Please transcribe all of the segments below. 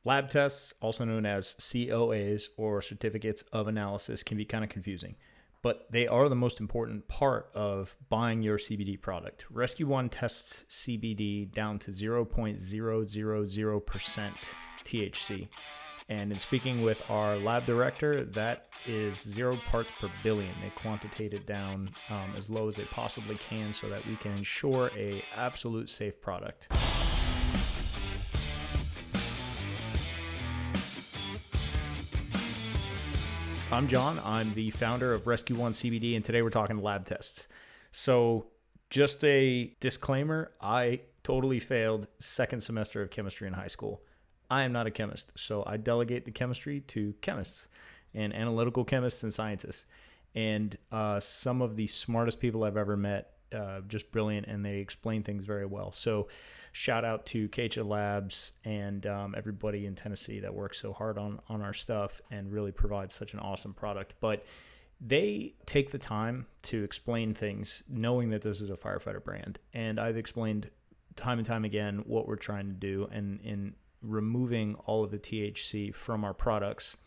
Lab tests, also known as COAs or certificates of analysis, can be kind of confusing, but they are the most important part of buying your CBD product. Rescue One tests CBD down to 0.000% THC. And in speaking with our lab director, that is 0 parts per billion. They quantitate it down as low as they possibly can so that we can ensure a absolute safe product. I'm John. I'm the founder of Rescue One CBD, and today we're talking lab tests. So just a disclaimer, I totally failed second semester of chemistry in high school. I am not a chemist, so I delegate the chemistry to chemists and analytical chemists and scientists. And some of the smartest people I've ever met, just brilliant, and they explain things very well. So shout out to Kecha Labs and everybody in Tennessee that works so hard on our stuff and really provides such an awesome product. But they take the time to explain things knowing that this is a firefighter brand. And I've explained time and time again what we're trying to do and in removing all of the THC from our products.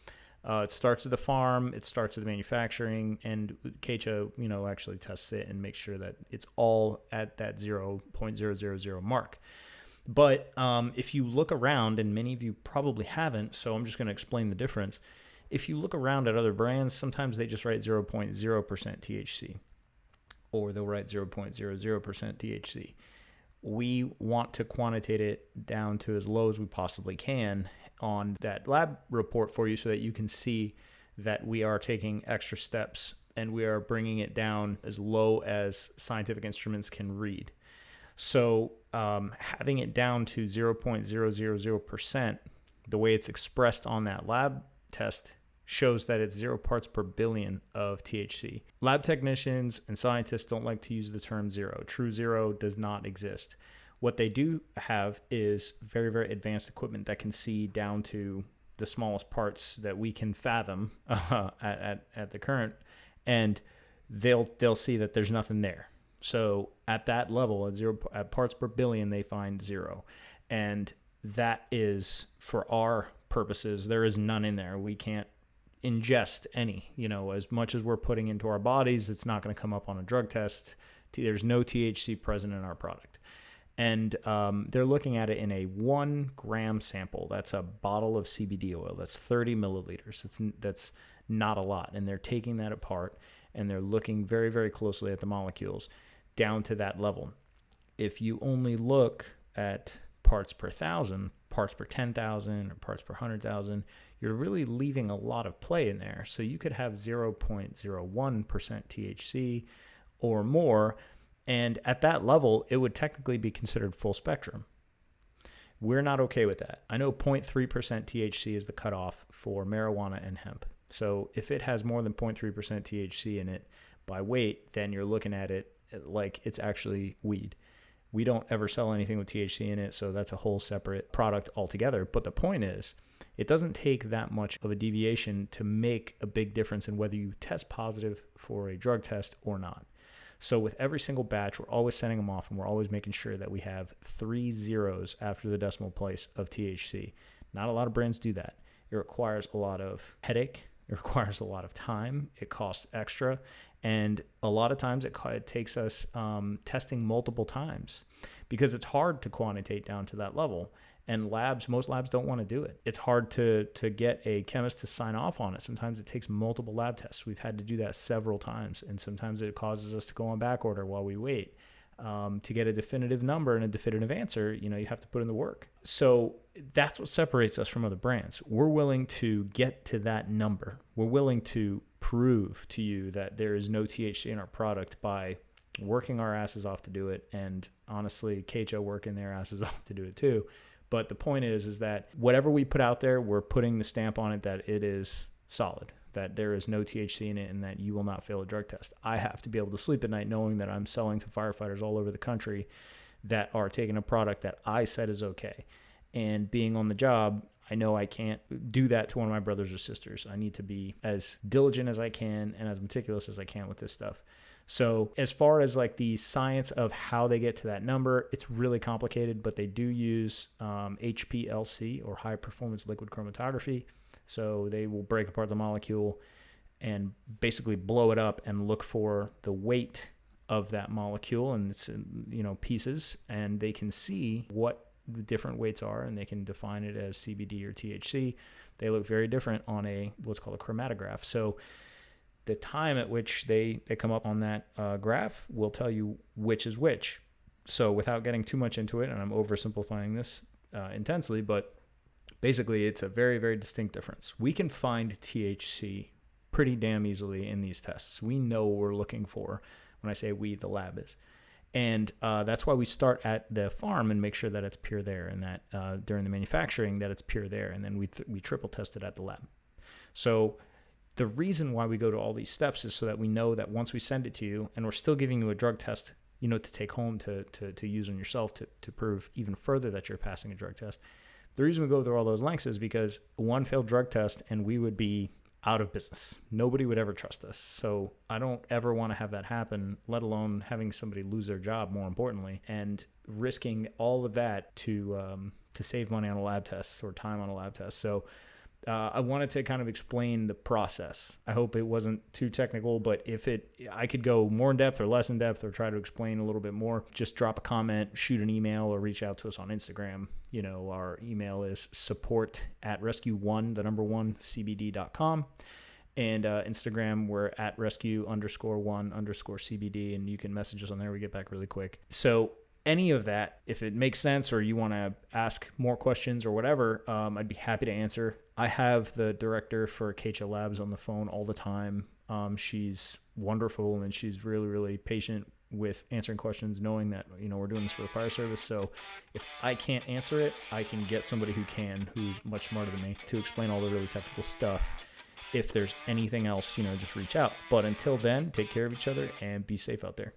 It starts at the farm, it starts at the manufacturing, and Kecha, actually tests it and makes sure that it's all at that 0.000 mark. But if you look around, and many of you probably haven't, so I'm just going to explain the difference. If you look around at other brands, sometimes they just write 0.0% THC, or they'll write 0.00% THC. We want to quantitate it down to as low as we possibly can on that lab report for you so that you can see that we are taking extra steps and we are bringing it down as low as scientific instruments can read. So having it down to 0.000%, the way it's expressed on that lab test shows that it's 0 parts per billion of THC. Lab technicians and scientists don't like to use the term zero. True zero does not exist. What they do have is very, very advanced equipment that can see down to the smallest parts that we can fathom at the current, and they'll see that there's nothing there. So at that level, at parts per billion, they find zero. And that is, for our purposes, there is none in there. We can't ingest any, as much as we're putting into our bodies, it's not going to come up on a drug test. There's no THC present in our product. And they're looking at it in a 1 gram sample. That's a bottle of CBD oil. That's 30 milliliters. That's not a lot. And they're taking that apart and they're looking very, very closely at the molecules down to that level. If you only look at parts per thousand, parts per 10,000, or parts per 100,000, you're really leaving a lot of play in there. So you could have 0.01% THC or more, and at that level, it would technically be considered full spectrum. We're not okay with that. I know 0.3% THC is the cutoff for marijuana and hemp. So if it has more than 0.3% THC in it by weight, then you're looking at it like it's actually weed. We don't ever sell anything with THC in it, so that's a whole separate product altogether. But the point is, it doesn't take that much of a deviation to make a big difference in whether you test positive for a drug test or not. So with every single batch, we're always sending them off, and we're always making sure that we have 3 zeros after the decimal place of THC. Not a lot of brands do that. It requires a lot of headache. It requires a lot of time. It costs extra. And a lot of times it takes us testing multiple times because it's hard to quantitate down to that level. And most labs don't want to do it. It's hard to get a chemist to sign off on it. Sometimes it takes multiple lab tests. We've had to do that several times. And sometimes it causes us to go on back order while we wait. To get a definitive number and a definitive answer, you have to put in the work. So that's what separates us from other brands. We're willing to get to that number. We're willing to prove to you that there is no THC in our product by working our asses off to do it. And honestly, Kecha working their asses off to do it too. But the point is that whatever we put out there, we're putting the stamp on it that it is solid, that there is no THC in it, and that you will not fail a drug test. I have to be able to sleep at night knowing that I'm selling to firefighters all over the country that are taking a product that I said is okay. And being on the job, I know I can't do that to one of my brothers or sisters. I need to be as diligent as I can and as meticulous as I can with this stuff. So as far as like the science of how they get to that number, it's really complicated, but they do use HPLC, or high performance liquid chromatography. So they will break apart the molecule and basically blow it up and look for the weight of that molecule and its, pieces, and they can see what the different weights are, and they can define it as CBD or THC. They look very different on what's called a chromatograph. So the time at which they come up on that graph will tell you which is which. So without getting too much into it, and I'm oversimplifying this intensely, but basically it's a very, very distinct difference. We can find THC pretty damn easily in these tests. We know what we're looking for. When I say we, the lab is. And that's why we start at the farm and make sure that it's pure there, and that during the manufacturing that it's pure there, and then we triple test it at the lab. So the reason why we go to all these steps is so that we know that once we send it to you, and we're still giving you a drug test, to take home to use on yourself to prove even further that you're passing a drug test. The reason we go through all those lengths is because one failed drug test and we would be out of business. Nobody would ever trust us. So I don't ever want to have that happen, let alone having somebody lose their job, more importantly, and risking all of that to save money on a lab test or time on a lab test. So I wanted to kind of explain the process. I hope it wasn't too technical, but I could go more in depth or less in depth or try to explain a little bit more, just drop a comment, shoot an email, or reach out to us on Instagram. Our email is support@rescue1cbd.com. And Instagram, we're at rescue_1_CBD, and you can message us on there. We get back really quick. So any of that, if it makes sense or you want to ask more questions or whatever, I'd be happy to answer. I have the director for KHL Labs on the phone all the time. She's wonderful, and she's really, really patient with answering questions, knowing that, we're doing this for the fire service. So if I can't answer it, I can get somebody who's much smarter than me to explain all the really technical stuff. If there's anything else, just reach out. But until then, take care of each other and be safe out there.